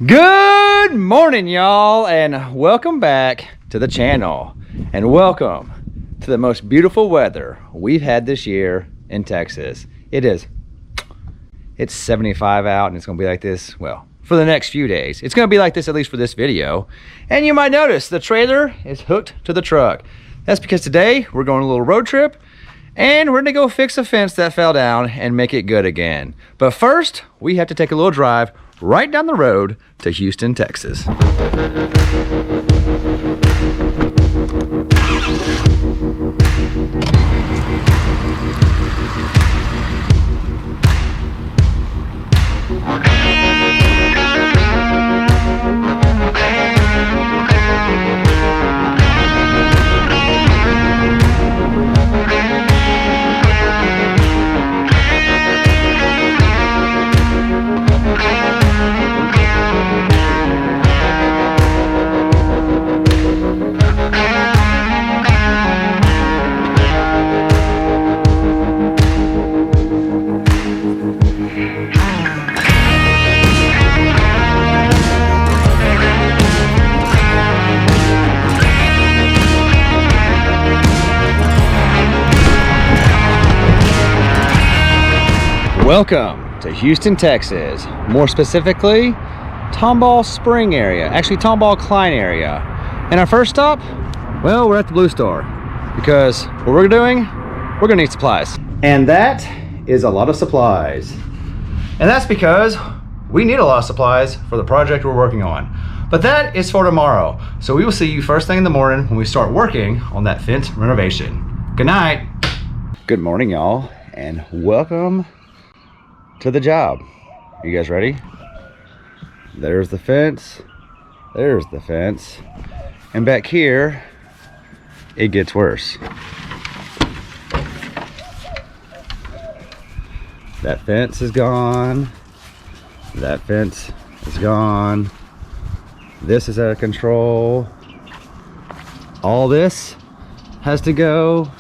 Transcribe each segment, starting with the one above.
Good morning, y'all, and welcome back to the channel, and welcome to the most beautiful weather we've had this year in Texas. It's 75 out, and it's gonna be like this, well, for the next few days. It's gonna be like this, at least for this video. And you might notice the trailer is hooked to the truck. That's because today we're going on a little road trip, and we're gonna go fix a fence that fell down and make it good again. But first, we have to take a little drive right down the road to Houston, Texas. Welcome to Houston, Texas. More specifically, Tomball Spring area. Actually, Tomball Klein area. And our first stop, well, we're at the Blue Star. Because what we're doing, we're gonna need supplies. And that is a lot of supplies. And that's because we need a lot of supplies for the project we're working on. But that is for tomorrow. So we will see you first thing in the morning when we start working on that fence renovation. Good night. Good morning, y'all, and welcome to the job. You guys ready? There's the fence. There's the fence. And back here, it gets worse. That fence is gone. That fence is gone. This is out of control. All this has to go.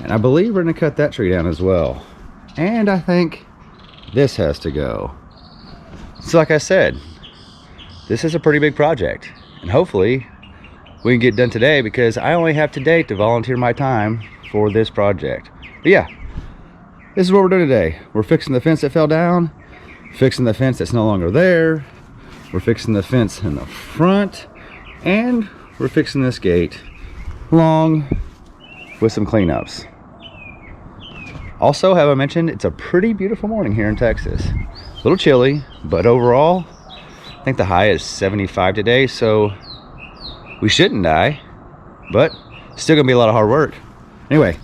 And I believe we're gonna cut that tree down as well. And I think this has to go. So like I said, this is a pretty big project. And hopefully we can get done today because I only have today to volunteer my time for this project. But yeah, this is what we're doing today. We're fixing the fence that fell down, fixing the fence that's no longer there. We're fixing the fence in the front, and we're fixing this gate along with some cleanups. Also, have I mentioned, it's a pretty beautiful morning here in Texas. A little chilly, but overall, I think the high is 75 today, so we shouldn't die, but still gonna be a lot of hard work. Anyway,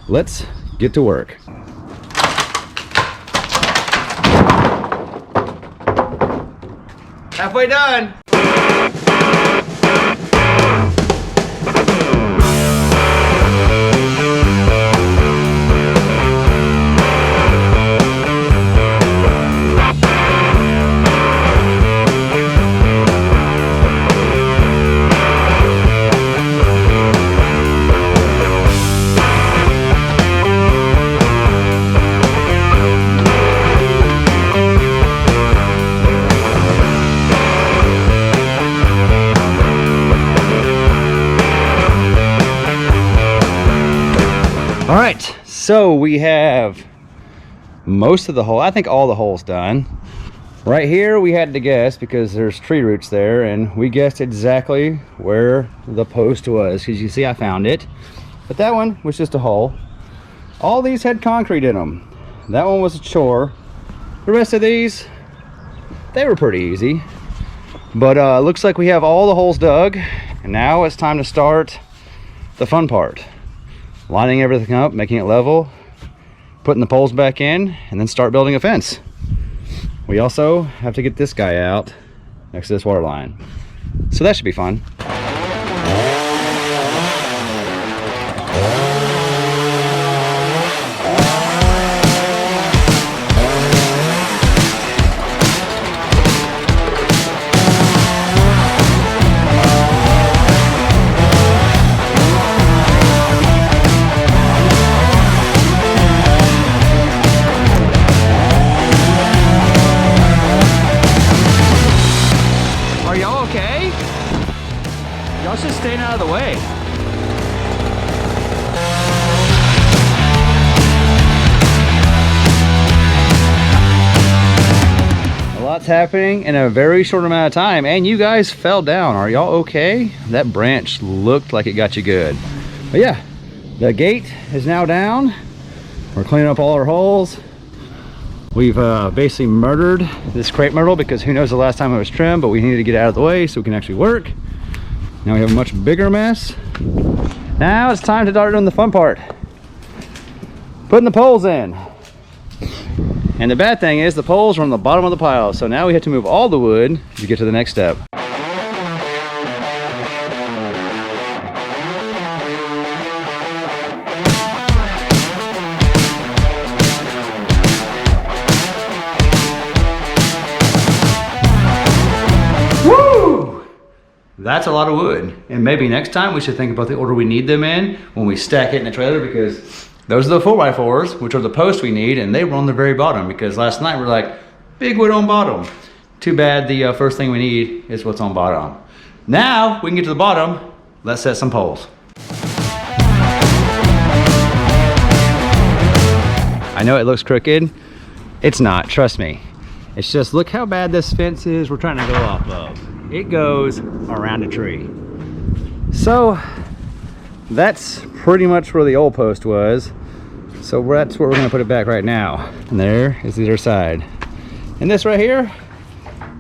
let's get to work. Halfway done. All right, so we have most of the hole, I think all the holes done. Right here we had to guess because there's tree roots there, and we guessed exactly where the post was because you see I found it. But that one was just a hole. All these had concrete in them. That one was a chore. The rest of these, they were pretty easy. But looks like we have all the holes dug, and now it's time to start the fun part. Lining everything up, making it level, putting the poles back in, and then start building a fence. We also have to get this guy out next to this water line. So that should be fun. just staying out of the way. A lot's happening in a very short amount of time, and you guys fell down. Are y'all okay? That branch looked like it got you good. But yeah, the gate is now down. We're cleaning up all our holes. We've basically murdered this crepe myrtle because who knows the last time it was trimmed, but we needed to get it out of the way so we can actually work. Now we have a much bigger mess. Now it's time to start doing the fun part. Putting the poles in. And the bad thing is the poles are on the bottom of the pile, so now we have to move all the wood to get to the next step. Woo! That's a lot of wood. And maybe next time we should think about the order we need them in when we stack it in the trailer, because those are the 4x4s, which are the posts we need, and they were on the very bottom because last night we're like, big wood on bottom. Too bad the first thing we need is what's on bottom. Now we can get to the bottom. Let's set some poles. I know it looks crooked. It's not, trust me. It's just, look how bad this fence is we're trying to go off of. It goes around a tree. So that's pretty much where the old post was. So that's where we're gonna put it back right now. And there is the other side. And this right here,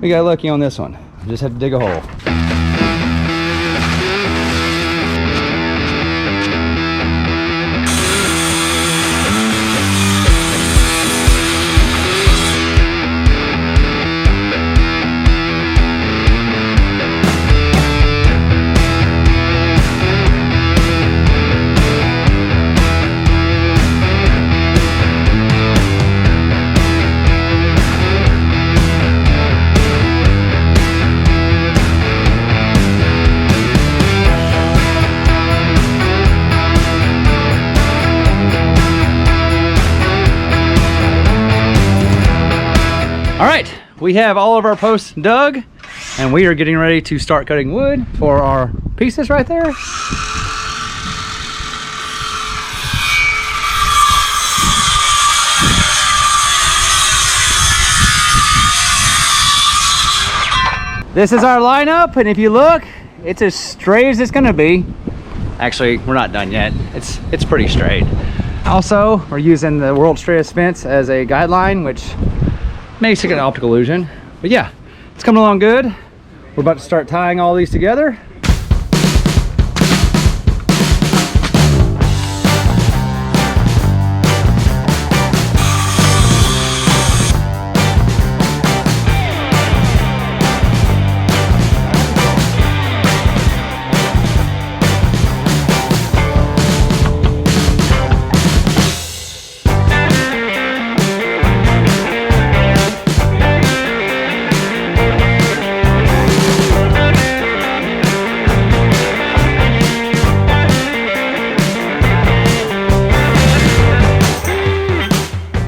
we got lucky on this one. Just had to dig a hole. All right, we have all of our posts dug, and we are getting ready to start cutting wood for our pieces right there. This is our lineup, and if you look, it's as straight as it's gonna be. Actually, we're not done yet. It's pretty straight. Also, we're using the world's straightest fence as a guideline, which makes it an optical illusion. But yeah, it's coming along good. We're about to start tying all these together.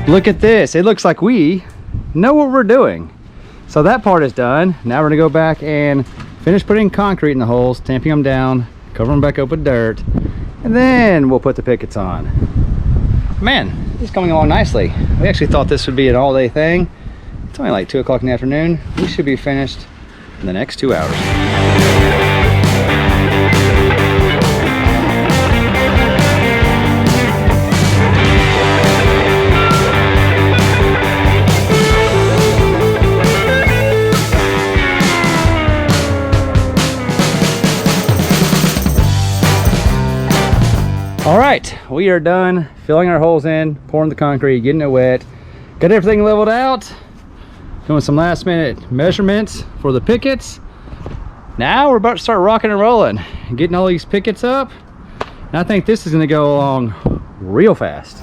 Look at this. It looks like we know what we're doing. So that part is done. Now we're gonna go back and finish putting concrete in the holes, tamping them down, cover them back up with dirt, and then we'll put the pickets on. Man, it's coming along nicely. We actually thought this would be an all-day thing. It's only like 2 o'clock in the afternoon. We should be finished in the next 2 hours. All right, we are done filling our holes in, pouring the concrete, getting it wet, got everything leveled out, doing some last minute measurements for the pickets. Now we're about to start rocking and rolling and getting all these pickets up. And I think this is gonna go along real fast.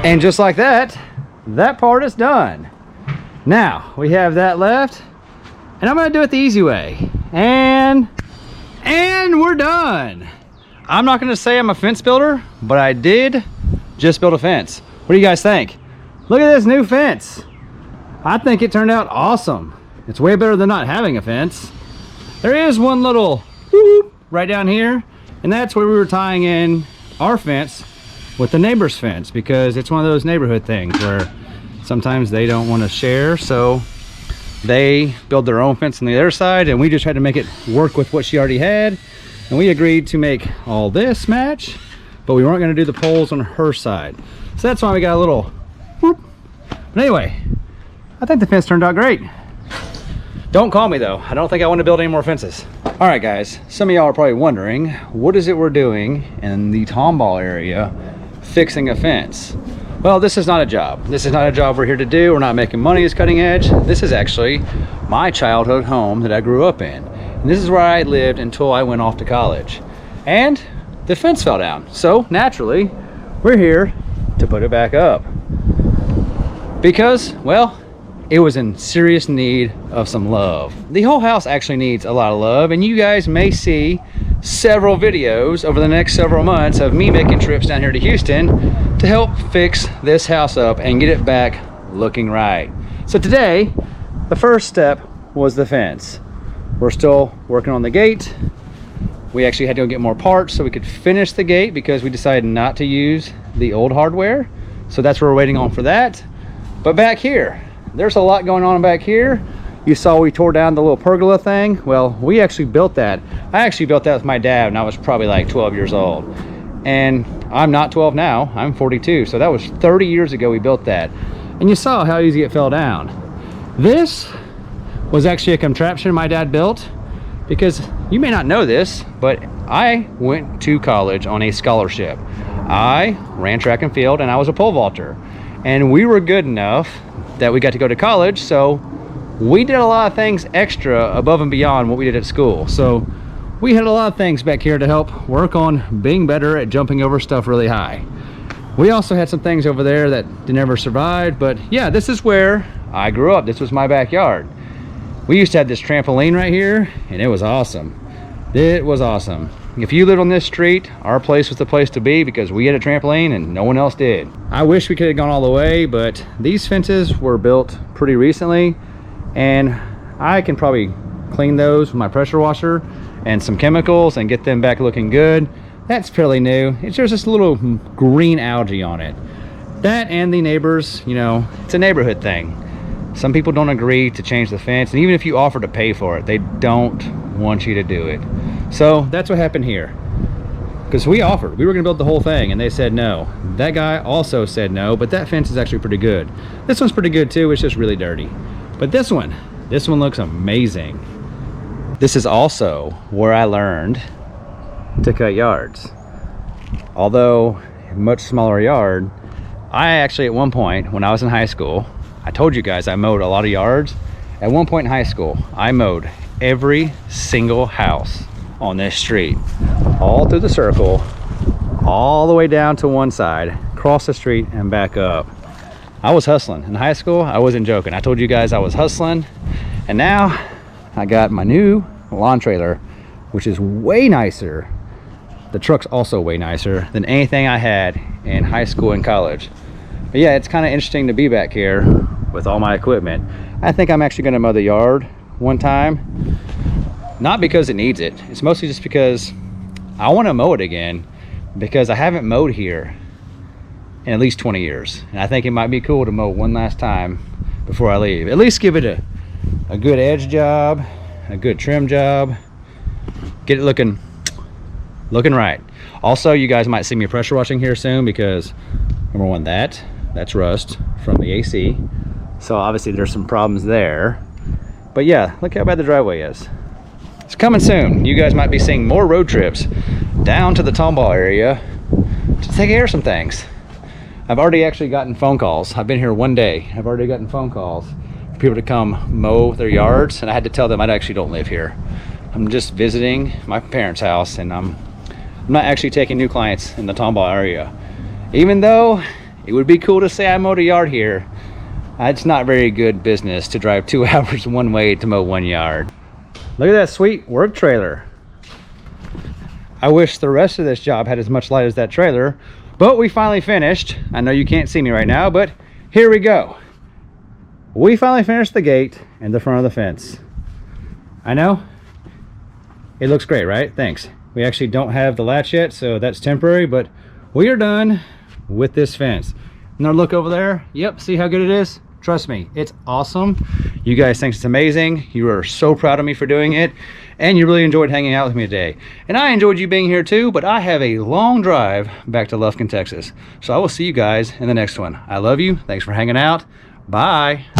And just like that, that part is done. Now we have that left, and I'm gonna do it the easy way. And And we're done. I'm not gonna say I'm a fence builder, but I did just build a fence. What do you guys think? Look at this new fence. I think it turned out awesome. It's way better than not having a fence. There is one little whoop right down here, and that's where we were tying in our fence with the neighbor's fence, because it's one of those neighborhood things where sometimes they don't want to share, so they build their own fence on the other side, and we just tried to make it work with what she already had. And we agreed to make all this match, but we weren't going to do the poles on her side. So that's why we got a little whoop. But anyway, I think the fence turned out great. Don't call me though. I don't think I want to build any more fences. All right, guys. Some of y'all are probably wondering, what is it we're doing in the Tomball area fixing a fence? Well, this is not a job. This is not a job we're here to do. We're not making money as cutting edge. This is actually my childhood home that I grew up in. And this is where I lived until I went off to college. And the fence fell down. So naturally, we're here to put it back up. Because, well, it was in serious need of some love. The whole house actually needs a lot of love, and you guys may see several videos over the next several months of me making trips down here to Houston to help fix this house up and get it back looking right. So today, the first step was the fence. We're still working on the gate. We actually had to go get more parts so we could finish the gate because we decided not to use the old hardware. So that's what we're waiting on for that. But back here, there's a lot going on back here. You saw we tore down the little pergola thing. Well, we actually built that. I actually built that with my dad when I was probably like 12 years old. And I'm not 12 now, I'm 42. So that was 30 years ago we built that. And you saw how easy it fell down. This was actually a contraption my dad built, because you may not know this, but I went to college on a scholarship. I ran track and field and I was a pole vaulter. And we were good enough that we got to go to college, so we did a lot of things extra above and beyond what we did at school. So we had a lot of things back here to help work on being better at jumping over stuff really high. We also had some things over there that never survived, but yeah, this is where I grew up. This was my backyard. We used to have this trampoline right here, and it was awesome. It was awesome. If you lived on this street, our place was the place to be because we had a trampoline and no one else did. I wish we could have gone all the way, but these fences were built pretty recently, and I can probably clean those with my pressure washer and some chemicals and get them back looking good. That's fairly new. It's just this little green algae on it. That and the neighbors, you know, it's a neighborhood thing. Some people don't agree to change the fence, and even if you offer to pay for it, they don't want you to do it. So that's what happened here. Because we offered, we were gonna build the whole thing, and they said no. That guy also said no, but that fence is actually pretty good. This one's pretty good too, it's just really dirty. But this one looks amazing. This is also where I learned to cut yards. Although a much smaller yard, I actually at one point when I was in high school, I told you guys I mowed a lot of yards. At one point in high school, I mowed every single house on this street, all through the circle, all the way down to one side, across the street and back up. I was hustling in high school. I wasn't joking. I told you guys I was hustling, and now I got my new lawn trailer, which is way nicer. The truck's also way nicer than anything I had in high school and college. But yeah, it's kind of interesting to be back here with all my equipment. I think I'm actually going to mow the yard one time, not because it needs it. It's mostly just because I want to mow it again, because I haven't mowed here in at least 20 years. And I think it might be cool to mow one last time before I leave. At least give it a good edge job, a good trim job, get it looking right. Also, you guys might see me pressure washing here soon, because number one, that's rust from the AC. So obviously there's some problems there. But yeah, look how bad the driveway is. It's coming soon. You guys might be seeing more road trips down to the Tomball area to take care of some things. I've already actually gotten phone calls. I've been here one day. I've already gotten phone calls for people to come mow their yards, and I had to tell them I actually don't live here. I'm just visiting my parents' house, and I'm not actually taking new clients in the Tomball area. Even though it would be cool to say I mowed a yard here, it's not very good business to drive 2 hours one way to mow one yard. Look at that sweet work trailer. I wish the rest of this job had as much light as that trailer, but we finally finished. I know you can't see me right now, but here we go. We finally finished the gate and the front of the fence. I know it looks great, right? Thanks. We actually don't have the latch yet, so that's temporary, but we are done with this fence. Now look over there. Yep, see how good it is? Trust me, it's awesome. You guys think it's amazing. You are so proud of me for doing it, and you really enjoyed hanging out with me today. And I enjoyed you being here too, but I have a long drive back to Lufkin, Texas. So I will see you guys in the next one. I love you. Thanks for hanging out. Bye.